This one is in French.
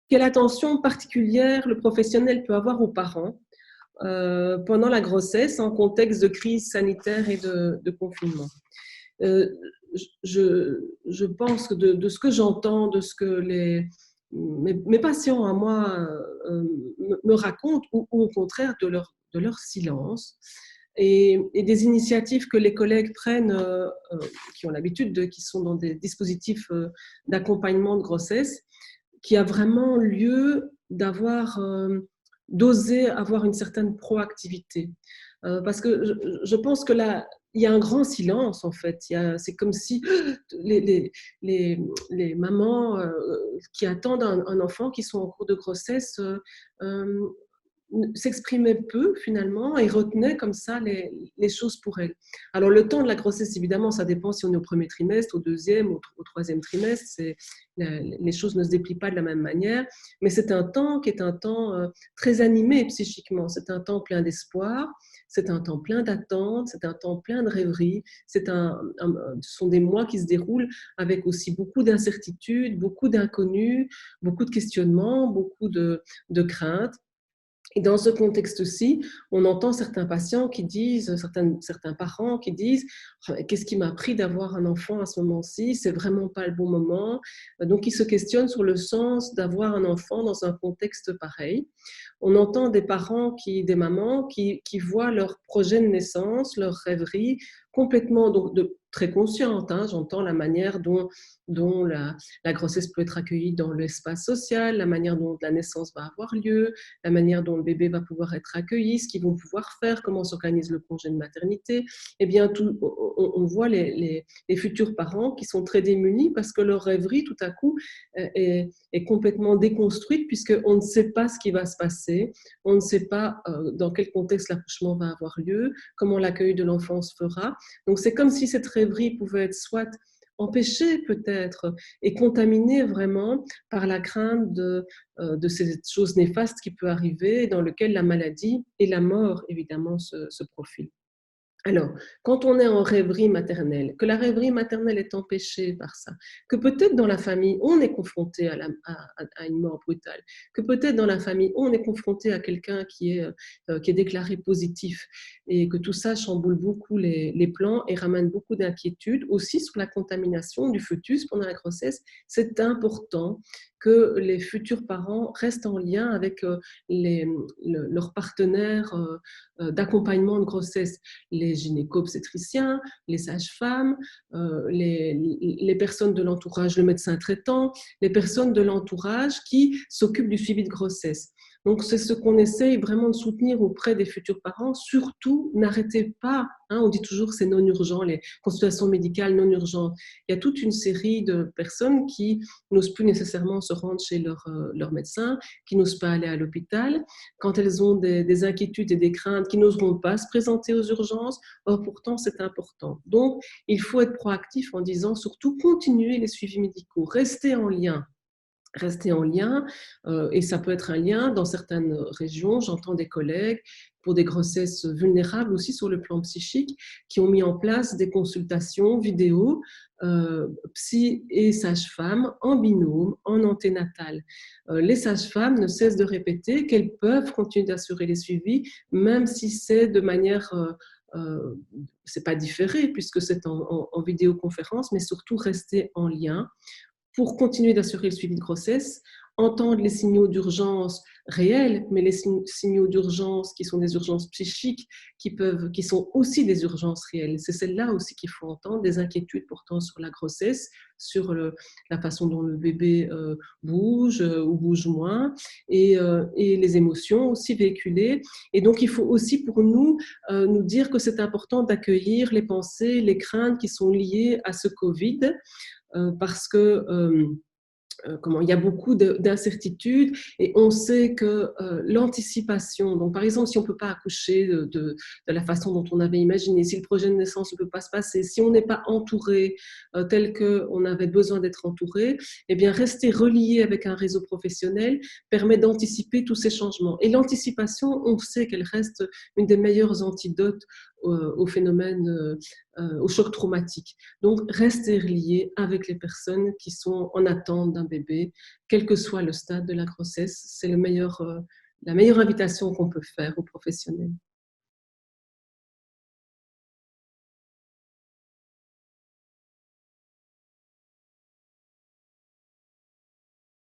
quelle attention particulière le professionnel peut avoir aux parents pendant la grossesse en contexte de crise sanitaire et de confinement. Euh, je pense que de ce que j'entends, de ce que mes patients à moi me racontent, ou au contraire de leur silence, et des initiatives que les collègues prennent, qui ont l'habitude, qui sont dans des dispositifs d'accompagnement de grossesse, qui a vraiment lieu d'oser avoir une certaine proactivité. Parce que je pense que là, il y a un grand silence en fait. C'est comme si les mamans qui attendent un enfant, qui sont en cours de grossesse, s'exprimait peu finalement et retenait comme ça les choses pour elle. Alors le temps de la grossesse, évidemment, ça dépend si on est au premier trimestre, au deuxième, au troisième trimestre. Les choses ne se déplient pas de la même manière, mais c'est un temps qui est un temps très animé psychiquement. C'est un temps plein d'espoir, c'est un temps plein d'attente, c'est un temps plein de rêverie. Ce sont des mois qui se déroulent avec aussi beaucoup d'incertitudes, beaucoup d'inconnus, beaucoup de questionnements, beaucoup de craintes. Et dans ce contexte-ci, on entend certains patients qui disent, certains parents qui disent qu'est-ce qui m'a pris d'avoir un enfant à ce moment-ci, c'est vraiment pas le bon moment. Donc ils se questionnent sur le sens d'avoir un enfant dans un contexte pareil. On entend des mamans qui voient leur projet de naissance, leur rêverie complètement très consciente. Hein, j'entends la manière dont la grossesse peut être accueillie dans l'espace social, la manière dont la naissance va avoir lieu, la manière dont le bébé va pouvoir être accueilli, ce qu'ils vont pouvoir faire, comment s'organise le congé de maternité. Eh bien, on voit les futurs parents qui sont très démunis parce que leur rêverie, tout à coup, est complètement déconstruite puisqu'on ne sait pas ce qui va se passer, on ne sait pas dans quel contexte l'accouchement va avoir lieu, comment l'accueil de l'enfant se fera. Donc, c'est comme si cette rêverie pouvait être soit empêchée peut-être et contaminée vraiment par la crainte de ces choses néfastes qui peuvent arriver, dans lesquelles la maladie et la mort, évidemment, se profilent. Alors, quand on est en rêverie maternelle, que la rêverie maternelle est empêchée par ça, que peut-être dans la famille, on est confronté à une mort brutale, que peut-être dans la famille, on est confronté à quelqu'un qui est déclaré positif, et que tout ça chamboule beaucoup les plans et ramène beaucoup d'inquiétudes aussi sur la contamination du fœtus pendant la grossesse, c'est important que les futurs parents restent en lien avec leurs partenaires d'accompagnement de grossesse, les gynéco-obstétriciens, les sages-femmes, les personnes de l'entourage, le médecin traitant, les personnes de l'entourage qui s'occupent du suivi de grossesse. Donc, c'est ce qu'on essaye vraiment de soutenir auprès des futurs parents. Surtout, n'arrêtez pas, hein, on dit toujours que c'est non urgent, les consultations médicales non urgentes. Il y a toute une série de personnes qui n'osent plus nécessairement se rendre chez leur médecin, qui n'osent pas aller à l'hôpital, quand elles ont des inquiétudes et des craintes, qui n'oseront pas se présenter aux urgences. Or, pourtant, c'est important. Donc, il faut être proactif en disant surtout continuez les suivis médicaux, restez en lien. Rester en lien, et ça peut être un lien dans certaines régions. J'entends des collègues pour des grossesses vulnérables aussi sur le plan psychique qui ont mis en place des consultations vidéo psy et sage-femme en binôme, en anténatal. Les sages-femmes ne cessent de répéter qu'elles peuvent continuer d'assurer les suivis, même si c'est de manière c'est pas différé puisque c'est en vidéoconférence, mais surtout rester en lien pour continuer d'assurer le suivi de grossesse, entendre les signaux d'urgence réels, mais les signaux d'urgence qui sont des urgences psychiques, qui sont aussi des urgences réelles. C'est celles-là aussi qu'il faut entendre, des inquiétudes portant sur la grossesse, sur la façon dont le bébé bouge ou bouge moins, et les émotions aussi véhiculées. Et donc, il faut aussi pour nous dire que c'est important d'accueillir les pensées, les craintes qui sont liées à ce Covid, parce que il y a beaucoup d'incertitudes et on sait que l'anticipation, donc par exemple si on ne peut pas accoucher de la façon dont on avait imaginé, si le projet de naissance ne peut pas se passer, si on n'est pas entouré tel qu'on avait besoin d'être entouré, eh bien rester relié avec un réseau professionnel permet d'anticiper tous ces changements. Et l'anticipation, on sait qu'elle reste une des meilleures antidotes au phénomène, au choc traumatique. Donc, rester lié avec les personnes qui sont en attente d'un bébé, quel que soit le stade de la grossesse, c'est la meilleure invitation qu'on peut faire aux professionnels.